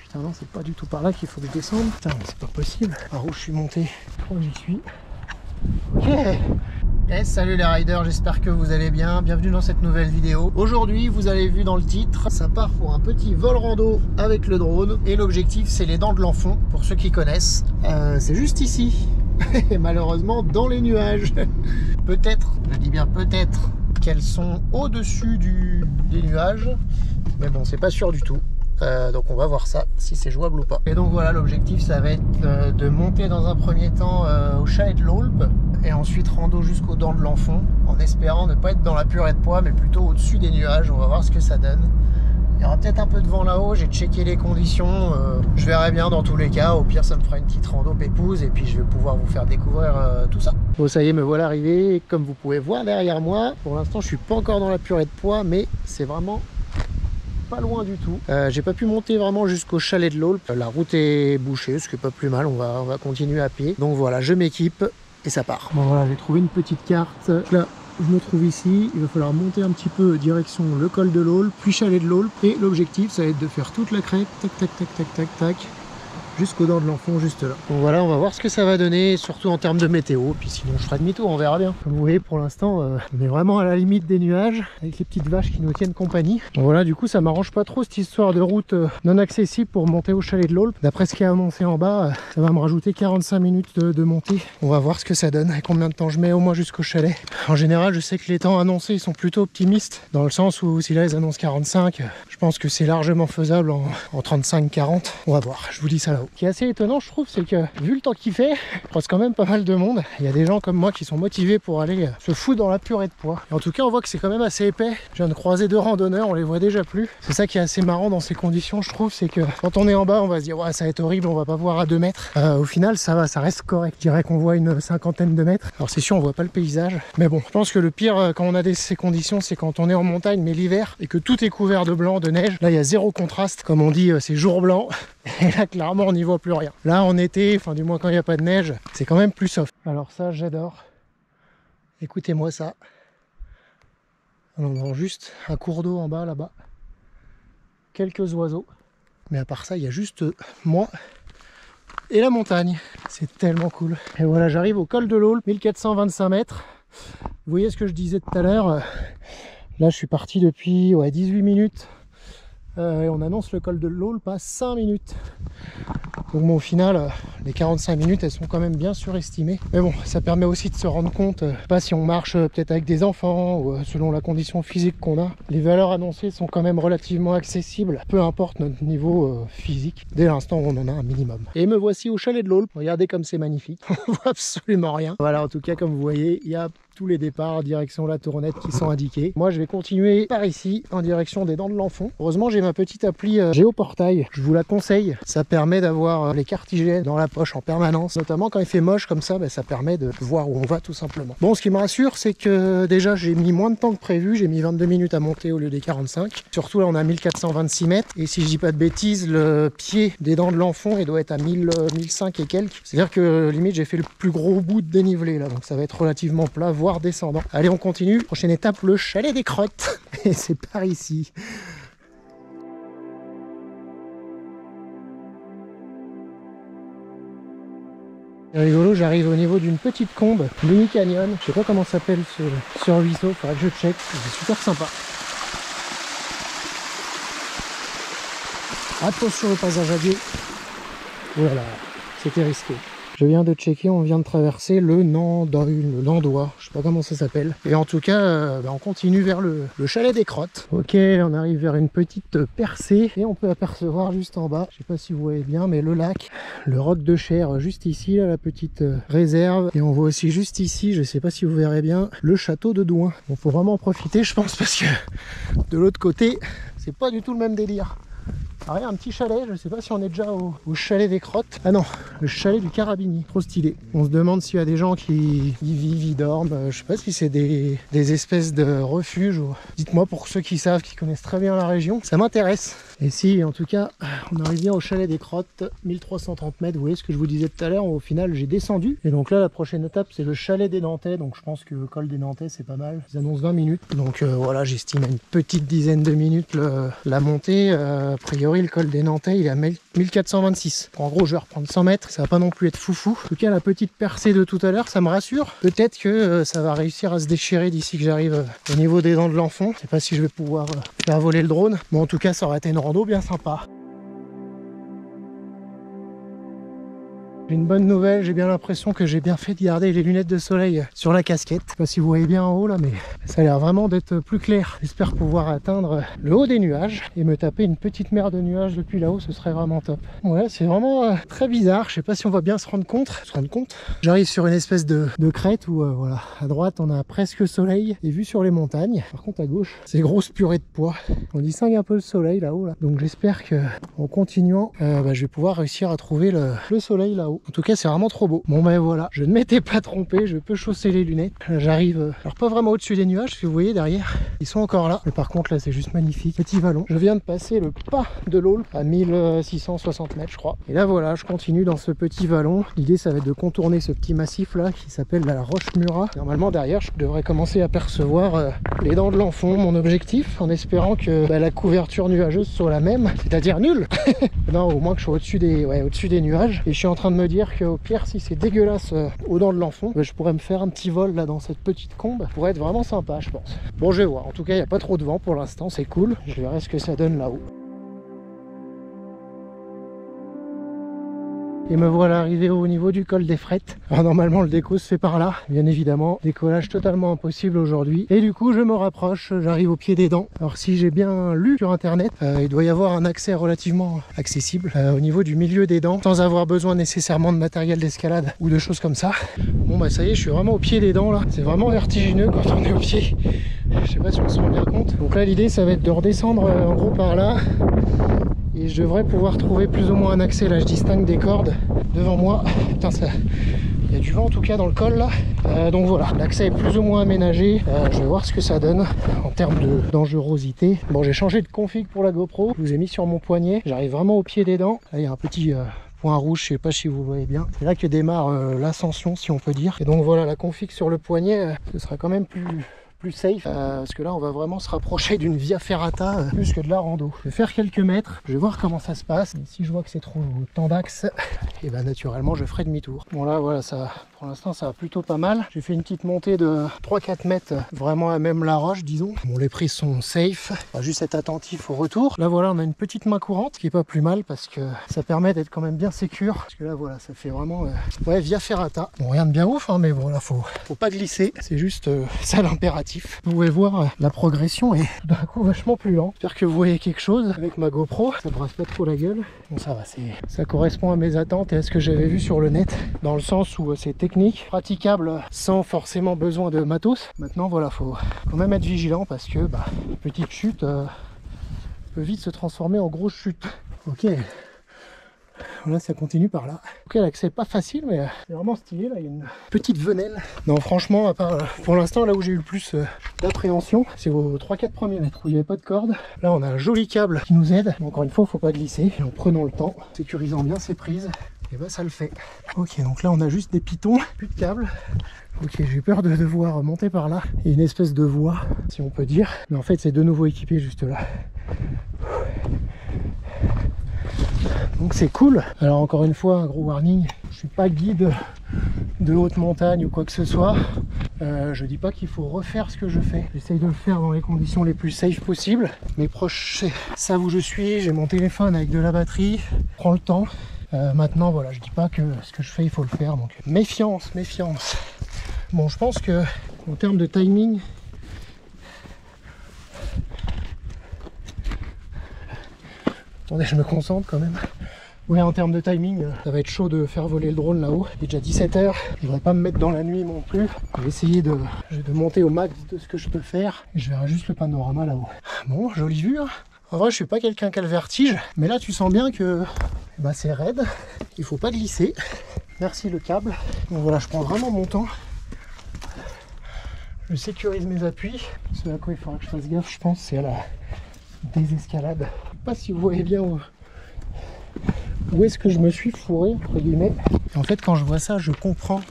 Putain non, c'est pas du tout par là qu'il faut que je descende. Putain mais c'est pas possible. Par où je suis monté? Je crois que j'y suis. Ok. Hey, salut les riders, j'espère que vous allez bien. Bienvenue dans cette nouvelle vidéo. Aujourd'hui, vous avez vu dans le titre, ça part pour un petit vol rando avec le drone. Et l'objectif, c'est les Dents de l'Enfant, pour ceux qui connaissent. C'est juste ici. Et malheureusement, dans les nuages. Peut-être, je dis bien peut-être, qu'elles sont au-dessus des nuages. Mais bon, c'est pas sûr du tout. Donc on va voir ça, si c'est jouable ou pas. Et donc voilà, l'objectif ça va être de monter dans un premier temps au chalet de l'Aulpe et ensuite rando jusqu'aux Dents de l'Enfant, en espérant ne pas être dans la purée de pois mais plutôt au-dessus des nuages. On va voir ce que ça donne. Il y aura peut-être un peu de vent là-haut, j'ai checké les conditions, je verrai bien dans tous les cas. Au pire ça me fera une petite rando pépouze et puis je vais pouvoir vous faire découvrir tout ça. Bon, ça y est, me voilà arrivé, et comme vous pouvez voir derrière moi, pour l'instant je suis pas encore dans la purée de pois, mais c'est vraiment pas loin du tout. J'ai pas pu monter vraiment jusqu'au chalet de l'Aulpe. La route est bouchée, ce qui est pas plus mal. On va continuer à pied. Donc voilà, je m'équipe et ça part. Bon voilà, j'ai trouvé une petite carte. Là, je me trouve ici. Il va falloir monter un petit peu direction le col de l'Aulpe, puis chalet de l'Aulpe. Et l'objectif, ça va être de faire toute la crête, tac, tac, tac, tac, tac, tac, jusqu'aux Dents de l'Enfant, juste là. Donc voilà, on va voir ce que ça va donner, surtout en termes de météo. Puis sinon, je ferai demi-tour, on verra bien. Comme vous voyez, pour l'instant, on est vraiment à la limite des nuages, avec les petites vaches qui nous tiennent compagnie. Donc voilà, du coup, ça m'arrange pas trop cette histoire de route non accessible pour monter au chalet de l'Aulpe. D'après ce qui est annoncé en bas, ça va me rajouter 45 minutes de montée. On va voir ce que ça donne et combien de temps je mets au moins jusqu'au chalet. En général, je sais que les temps annoncés, ils sont plutôt optimistes, dans le sens où si là, ils annoncent 45, je pense que c'est largement faisable en 35-40. On va voir, je vous dis ça là-haut. Ce qui est assez étonnant, je trouve, c'est que vu le temps qu'il fait, je croise quand même pas mal de monde. Il y a des gens comme moi qui sont motivés pour aller se foutre dans la purée de pois. Et en tout cas, on voit que c'est quand même assez épais. Je viens de croiser 2 randonneurs, on les voit déjà plus. C'est ça qui est assez marrant dans ces conditions, je trouve, c'est que quand on est en bas, on va se dire ouais, ça va être horrible, on va pas voir à 2 mètres. Au final, ça va, ça reste correct. Je dirais qu'on voit une cinquantaine de mètres. Alors c'est sûr, on voit pas le paysage. Mais bon, je pense que le pire quand on a ces conditions, c'est quand on est en montagne, mais l'hiver, et que tout est couvert de blanc, de neige. Là, il y a zéro contraste. Comme on dit, c'est jour blanc. Et là, clairement, on n'y voit plus rien. Là, en été, enfin du moins quand il n'y a pas de neige, c'est quand même plus soft. Alors ça, j'adore. Écoutez-moi ça. On entend juste un cours d'eau en bas, là-bas. Quelques oiseaux. Mais à part ça, il y a juste moi et la montagne. C'est tellement cool. Et voilà, j'arrive au col de l'Aulpe, 1425 mètres. Vous voyez ce que je disais tout à l'heure. Là, je suis parti depuis 18 minutes. Et on annonce le col de l'Aulpe à 5 minutes. Donc bon, au final, les 45 minutes, elles sont quand même bien surestimées. Mais bon, ça permet aussi de se rendre compte, pas si on marche peut-être avec des enfants ou selon la condition physique qu'on a. Les valeurs annoncées sont quand même relativement accessibles, peu importe notre niveau physique, dès l'instant où on en a un minimum. Et me voici au chalet de l'Aulpe. Regardez comme c'est magnifique. On voit absolument rien. Voilà, en tout cas, comme vous voyez, il y a tous les départs direction la Tournette qui sont indiqués. Moi, je vais continuer par ici, en direction des Dents de l'Enfant. Heureusement, j'ai ma petite appli Géoportail. Je vous la conseille. Ça permet d'avoir les cartes IGN dans la poche en permanence. Notamment quand il fait moche comme ça, ça permet de voir où on va tout simplement. Bon, ce qui me rassure, c'est que déjà, j'ai mis moins de temps que prévu. J'ai mis 22 minutes à monter au lieu des 45. Surtout, là, on a 1426 mètres. Et si je dis pas de bêtises, le pied des Dents de l'Enfant, il doit être à 1005 et quelques. C'est-à-dire que, limite, j'ai fait le plus gros bout de dénivelé, là. Donc, ça va être relativement plat, voire descendant. Allez, on continue. Prochaine étape, le chalet des Crottes. Et c'est par ici. C'est rigolo, j'arrive au niveau d'une petite combe, mini canyon. Je sais pas comment s'appelle ce ruisseau, faudrait que je check. C'est super sympa. Attention au passage à gué. Voilà, c'était risqué. Je viens de checker, on vient de traverser le Nandois, je sais pas comment ça s'appelle. Et en tout cas, on continue vers le chalet des Crottes. Ok, on arrive vers une petite percée et on peut apercevoir juste en bas, je sais pas si vous voyez bien, mais le lac, le roc de Cher juste ici, là, la petite réserve. Et on voit aussi juste ici, je sais pas si vous verrez bien, le château de Douin. Bon, faut vraiment en profiter, je pense, parce que de l'autre côté, c'est pas du tout le même délire. Ah, un petit chalet, je sais pas si on est déjà au chalet des Crottes. Ah non, le chalet du Carabinier, trop stylé. On se demande s'il y a des gens qui y vivent, y dorment. Je sais pas si c'est des espèces de refuges. Dites-moi pour ceux qui savent, qui connaissent très bien la région, ça m'intéresse. Et si, en tout cas, on arrive bien au chalet des Crottes, 1330 mètres. Vous voyez ce que je vous disais tout à l'heure, au final j'ai descendu. Et donc là, la prochaine étape, c'est le chalet des Nantais. Donc je pense que le col des Nantais, c'est pas mal. Ils annoncent 20 minutes. Donc voilà, j'estime à une petite dizaine de minutes la montée. A priori, voyez, le col des Nantais, il est à 1426. En gros, je vais reprendre 100 mètres, ça va pas non plus être foufou. En tout cas, la petite percée de tout à l'heure, ça me rassure. Peut-être que ça va réussir à se déchirer d'ici que j'arrive au niveau des dents de l'enfant. Je sais pas si je vais pouvoir faire voler le drone, mais en tout cas, ça aurait été une rando bien sympa. J'ai une bonne nouvelle, j'ai bien l'impression que j'ai bien fait de garder les lunettes de soleil sur la casquette. Je sais pas si vous voyez bien en haut là, mais ça a l'air vraiment d'être plus clair. J'espère pouvoir atteindre le haut des nuages et me taper une petite mer de nuages depuis là-haut, ce serait vraiment top. Ouais, c'est vraiment très bizarre, je sais pas si on va bien se rendre compte. J'arrive sur une espèce de crête où voilà, à droite on a presque soleil et vue sur les montagnes. Par contre à gauche, c'est grosse purée de poids. On distingue un peu le soleil là-haut là. Donc j'espère que en continuant, je vais pouvoir réussir à trouver le soleil là-haut. En tout cas, c'est vraiment trop beau. Bon ben voilà, je ne m'étais pas trompé, je peux chausser les lunettes. J'arrive, alors pas vraiment au-dessus des nuages, si vous voyez derrière, ils sont encore là. Mais par contre là, c'est juste magnifique. Petit vallon. Je viens de passer le pas de l'Aule à 1660 mètres, je crois. Et là voilà, je continue dans ce petit vallon. L'idée, ça va être de contourner ce petit massif là qui s'appelle la Roche Murat. Normalement derrière, je devrais commencer à percevoir les dents de l'enfant. Mon objectif, en espérant que la couverture nuageuse soit la même, c'est-à-dire nulle. Non, au moins que je sois au-dessus des nuages. Et je suis en train de me dire qu'au pire, si c'est dégueulasse aux dents de l'enfant, je pourrais me faire un petit vol là dans cette petite combe. Ça pourrait être vraiment sympa, je pense. Bon, je vais voir. En tout cas, il n'y a pas trop de vent pour l'instant, c'est cool. Je verrai ce que ça donne là-haut. Et me voilà arrivé au niveau du col des Frettes. Alors normalement le déco se fait par là, bien évidemment, décollage totalement impossible aujourd'hui. Et du coup je me rapproche, j'arrive au pied des dents. Alors si j'ai bien lu sur internet, il doit y avoir un accès relativement accessible au niveau du milieu des dents, sans avoir besoin nécessairement de matériel d'escalade ou de choses comme ça. Bon bah ça y est, je suis vraiment au pied des dents là. C'est vraiment vertigineux quand on est au pied. Je sais pas si on se rend bien compte. Donc là l'idée ça va être de redescendre en gros par là. Et je devrais pouvoir trouver plus ou moins un accès. Là je distingue des cordes devant moi. Putain, il y a du vent en tout cas dans le col là. Donc voilà, l'accès est plus ou moins aménagé. Je vais voir ce que ça donne en termes de dangerosité. Bon, j'ai changé de config pour la GoPro. Je vous ai mis sur mon poignet. J'arrive vraiment au pied des dents. Là il y a un petit point rouge, je sais pas si vous voyez bien. C'est là que démarre l'ascension si on peut dire. Et donc voilà, la config sur le poignet, ce sera quand même plus safe, parce que là on va vraiment se rapprocher d'une via ferrata plus que de la rando. Je vais faire quelques mètres, je vais voir comment ça se passe, et si je vois que c'est trop tendax, et ben naturellement je ferai demi-tour. Bon là voilà, ça pour l'instant ça va plutôt pas mal. J'ai fait une petite montée de 3-4 mètres vraiment à même la roche disons. Bon, les prises sont safe, on va juste être attentif au retour. Là voilà, on a une petite main courante qui est pas plus mal parce que ça permet d'être quand même bien sécure, parce que là voilà, ça fait vraiment ouais, via ferrata. Bon, rien de bien ouf hein, mais bon là faut pas glisser, c'est juste ça l'impératif. Vous pouvez voir la progression est d'un coup vachement plus lent. J'espère que vous voyez quelque chose avec ma GoPro, ça brasse pas trop la gueule. Bon ça va, ça correspond à mes attentes et à ce que j'avais vu sur le net, dans le sens où c'est technique, praticable sans forcément besoin de matos. Maintenant voilà, faut quand même être vigilant parce que petite chute peut vite se transformer en grosse chute. Ok. Là ça continue par là. Ok, l'accès est pas facile mais c'est vraiment stylé. Là il y a une petite venelle. Non franchement, à part pour l'instant là où j'ai eu le plus d'appréhension, c'est aux 3-4 premiers mètres où il n'y avait pas de corde. Là on a un joli câble qui nous aide. Encore une fois, faut pas glisser. Et en prenant le temps, sécurisant bien ses prises, et ça le fait. Ok, donc là on a juste des pitons, plus de câble. Ok, j'ai peur de devoir monter par là. Il y a une espèce de voie, si on peut dire. Mais en fait c'est de nouveau équipé juste là. Donc c'est cool. Alors encore une fois, un gros warning, je suis pas guide de haute montagne ou quoi que ce soit. Je dis pas qu'il faut refaire ce que je fais. J'essaye de le faire dans les conditions les plus safe possibles. Mes proches savent où je suis, j'ai mon téléphone avec de la batterie, prends le temps. Maintenant voilà, je dis pas que ce que je fais il faut le faire, donc méfiance, méfiance. Bon, je pense que en termes de timing, attendez, je me concentre quand même. Ouais, en termes de timing, ça va être chaud de faire voler le drone là-haut. Il est déjà 17h, je ne vais pas me mettre dans la nuit non plus. Je vais essayer de monter au max de ce que je peux faire. Et je verrai juste le panorama là-haut. Bon, jolie vue, hein. En vrai, je suis pas quelqu'un qui a le vertige, mais là tu sens bien que c'est raide. Il faut pas glisser. Merci le câble. Donc voilà, je prends vraiment mon temps. Je sécurise mes appuis. Ce à quoi il faudra que je fasse gaffe, je pense, c'est à la désescalade. Je sais pas si vous voyez bien où est-ce que je me suis fourré, entre guillemets. Et en fait, quand je vois ça, je comprends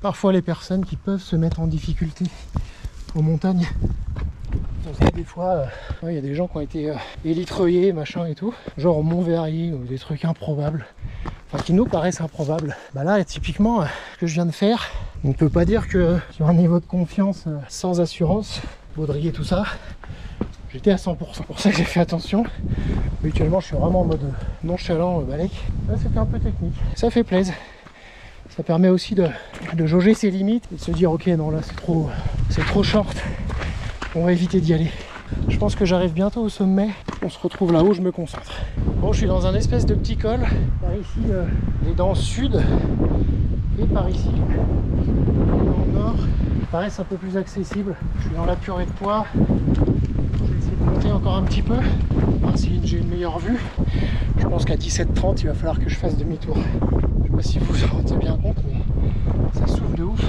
parfois les personnes qui peuvent se mettre en difficulté en montagne. Vous savez, des fois, il y a des gens qui ont été élitreillés, machin et tout, genre au Mont-Verrier, ou des trucs improbables, enfin qui nous paraissent improbables. Bah là, typiquement, ce que je viens de faire, on ne peut pas dire que sur un niveau de confiance sans assurance, baudrier, tout ça, j'étais à 100%. C'est pour ça que j'ai fait attention. Habituellement, je suis vraiment en mode nonchalant, balèque. Là, c'était un peu technique. Ça fait plaisir. Ça permet aussi de jauger ses limites et de se dire ok, non, là c'est trop short, on va éviter d'y aller. Je pense que j'arrive bientôt au sommet. On se retrouve là où je me concentre. Bon, je suis dans un espèce de petit col. Par ici, les dents sud et par ici, les dents nord paraissent un peu plus accessibles. Je suis dans la purée de poids. Je vais essayer de monter encore un petit peu, voir si j'ai une meilleure vue. Je pense qu'à 17h30, il va falloir que je fasse demi-tour. Je sais pas si vous en rendez bien compte, mais ça souffle de ouf.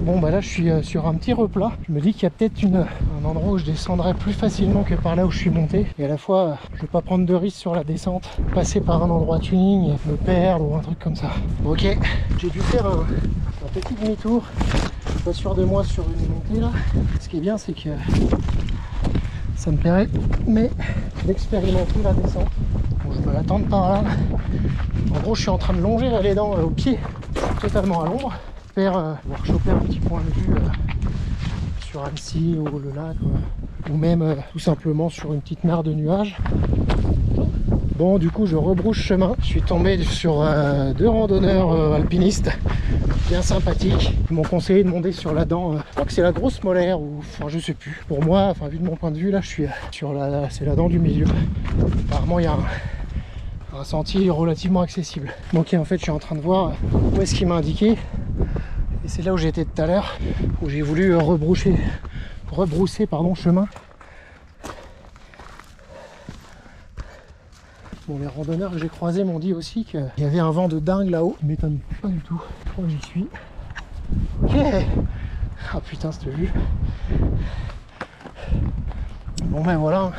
Bon, bah là, je suis sur un petit replat. Je me dis qu'il y a peut-être un endroit où je descendrai plus facilement que par là où je suis monté. Et à la fois, je vais pas prendre de risque sur la descente, passer par un endroit tuning et me perdre ou un truc comme ça. Ok, j'ai dû faire un petit demi-tour. Je suis pas sûr de moi sur une montée là. Ce qui est bien, c'est que ça me permet d'expérimenter la descente. Bon, je me l'attends par là. En gros, je suis en train de longer là, les dents au pied, totalement à l'ombre. J'espère pouvoir choper un petit point de vue sur Annecy ou le lac, ou même tout simplement sur une petite mare de nuages. Bon, du coup, je rebrousse chemin. Je suis tombé sur deux randonneurs alpinistes bien sympathiques. Ils m'ont conseillé de monter sur la dent. Je crois que c'est la grosse molaire, ou enfin, je sais plus. Pour moi, enfin, vu de mon point de vue, là, je suis sur c'est la dent du milieu. Apparemment, il y a un sentier relativement accessible. Donc, en fait, je suis en train de voir où est-ce qu'il m'a indiqué. Et c'est là où j'étais tout à l'heure, où j'ai voulu rebrousser chemin. Bon, les randonneurs que j'ai croisés m'ont dit aussi qu'il y avait un vent de dingue là-haut. Il m'étonne pas du tout. Je crois que j'y suis. Ok. Ah putain, cette vue. Bon ben voilà.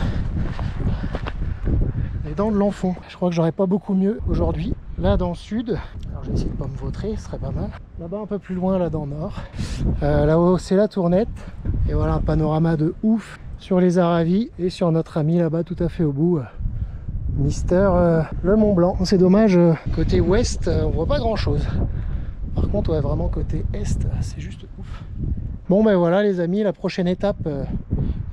Les dents de l'enfant. Je crois que j'aurais pas beaucoup mieux aujourd'hui. Là dans le sud. Alors je vais essayer de pas me vautrer, ce serait pas mal. Là-bas un peu plus loin, là dans le nord. Là-haut c'est la Tournette. Et voilà un panorama de ouf sur les Aravis et sur notre ami là-bas tout à fait au bout. Mister le Mont Blanc. C'est dommage, côté ouest, on voit pas grand chose. Par contre, ouais, vraiment côté est, c'est juste ouf. Bon ben voilà les amis, la prochaine étape,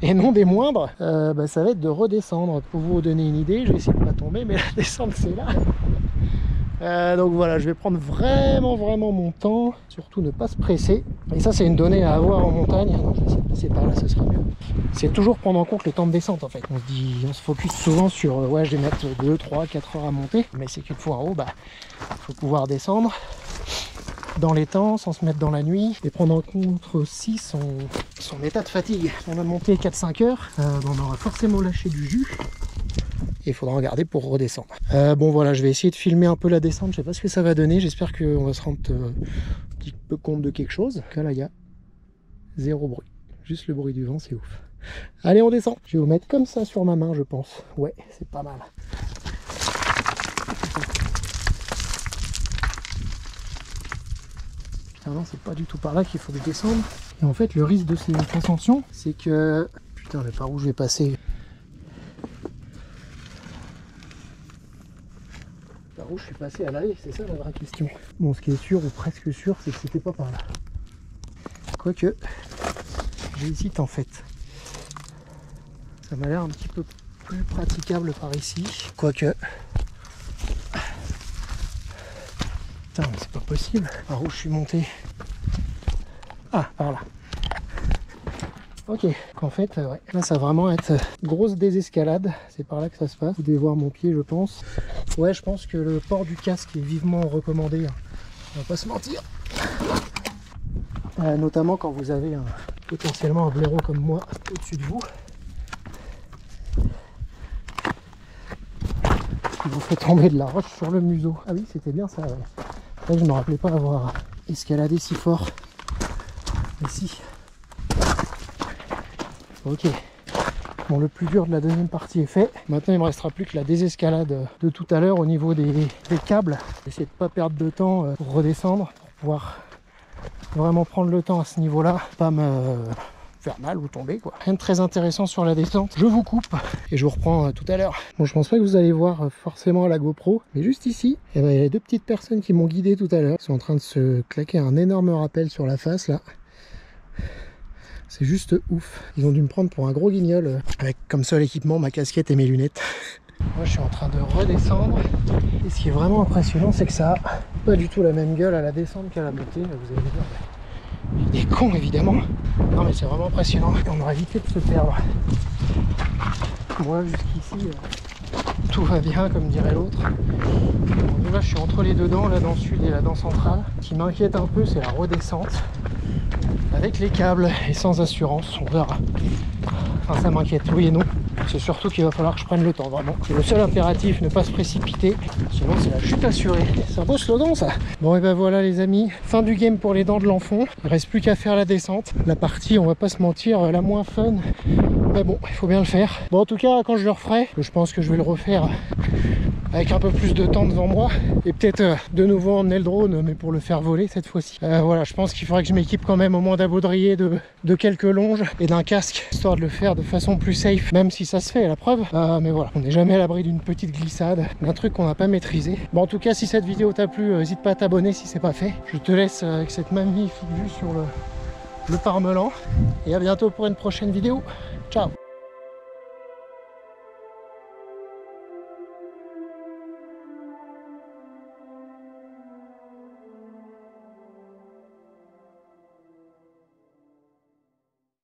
et non des moindres, ça va être de redescendre. Pour vous donner une idée, je vais essayer de pas tomber, mais la descente c'est là. Donc voilà, je vais prendre vraiment mon temps, surtout ne pas se presser. Et ça c'est une donnée à avoir en montagne. Donc, je vais essayer de passer par là, ce sera mieux. C'est toujours prendre en compte le temps de descente en fait. On se focus souvent sur ouais, je vais mettre 2, 3, 4 heures à monter, mais c'est qu'une fois en haut, il faut pouvoir descendre dans les temps sans se mettre dans la nuit et prendre en compte aussi son état de fatigue. Si on a monté 4-5 heures, on aura forcément lâché du jus. Et il faudra regarder pour redescendre. Bon voilà, je vais essayer de filmer un peu la descente. Je sais pas ce que ça va donner. J'espère qu'on va se rendre un petit peu compte de quelque chose. En tout cas là, il y a zéro bruit. Juste le bruit du vent, c'est ouf. Allez, on descend. Je vais vous mettre comme ça sur ma main, je pense. Ouais, c'est pas mal. Putain, non, c'est pas du tout par là qu'il faut que je descende. Et en fait, le risque de cette ascension, c'est que... Putain, mais par où je vais passer? Par où je suis passé à l'aller, c'est ça la vraie question. Bon, ce qui est sûr, ou presque sûr, c'est que c'était pas par là. Quoique, j'hésite en fait. Ça m'a l'air un petit peu plus praticable par ici. Quoique. Putain, mais c'est pas possible. Par où je suis monté? Ah, par là. Ok, en fait, ouais. Là, ça va vraiment être grosse désescalade. C'est par là que ça se passe. Vous devez voir mon pied, je pense. Ouais, je pense que le port du casque est vivement recommandé. On va pas se mentir. Notamment quand vous avez potentiellement un blaireau comme moi au-dessus de vous. Il vous fait tomber de la roche sur le museau. Ah oui, c'était bien ça. Ouais. Après, je ne me rappelais pas avoir escaladé si fort. Mais si. Ok. Bon, le plus dur de la deuxième partie est fait. Maintenant, il ne me restera plus que la désescalade de tout à l'heure au niveau des câbles. Essayer de ne pas perdre de temps pour redescendre, pour pouvoir vraiment prendre le temps à ce niveau-là, pas me faire mal ou tomber quoi. Rien de très intéressant sur la descente. Je vous coupe et je vous reprends tout à l'heure. Bon, je pense pas que vous allez voir forcément la GoPro, mais juste ici, eh ben, il y a 2 petites personnes qui m'ont guidé tout à l'heure. Ils sont en train de se claquer un énorme rappel sur la face là. C'est juste ouf. Ils ont dû me prendre pour un gros guignol avec comme seul équipement ma casquette et mes lunettes. Moi je suis en train de redescendre et ce qui est vraiment impressionnant c'est que ça a pas du tout la même gueule à la descente qu'à la montée. Vous allez me dire, il est con évidemment. Non mais c'est vraiment impressionnant et on aurait évité de se perdre. Moi jusqu'ici tout va bien comme dirait l'autre. Là je suis entre les deux dents, la dent sud et la dent centrale. Ce qui m'inquiète un peu c'est la redescente avec les câbles et sans assurance, on verra. Enfin ça m'inquiète, oui et non. C'est surtout qu'il va falloir que je prenne le temps vraiment. C'est le seul impératif, ne pas se précipiter. Sinon c'est la chute assurée. C'est un beau slogan ça. Bon et ben voilà les amis, fin du game pour les dents de l'enfant. Il reste plus qu'à faire la descente. La partie, on va pas se mentir, la moins fun. Mais bon, il faut bien le faire. Bon en tout cas quand je le referai, je pense que je vais le refaire avec un peu plus de temps devant moi et peut-être de nouveau emmener le drone mais pour le faire voler cette fois-ci. Voilà, je pense qu'il faudrait que je m'équipe quand même au moins d'un baudrier de quelques longes et d'un casque histoire de le faire de façon plus safe, même si ça se fait à la preuve. Mais voilà, on n'est jamais à l'abri d'une petite glissade, d'un truc qu'on n'a pas maîtrisé. Bon en tout cas si cette vidéo t'a plu, n'hésite pas à t'abonner si c'est pas fait. Je te laisse avec cette magnifique vue sur le Parmelan et à bientôt pour une prochaine vidéo. Ciao.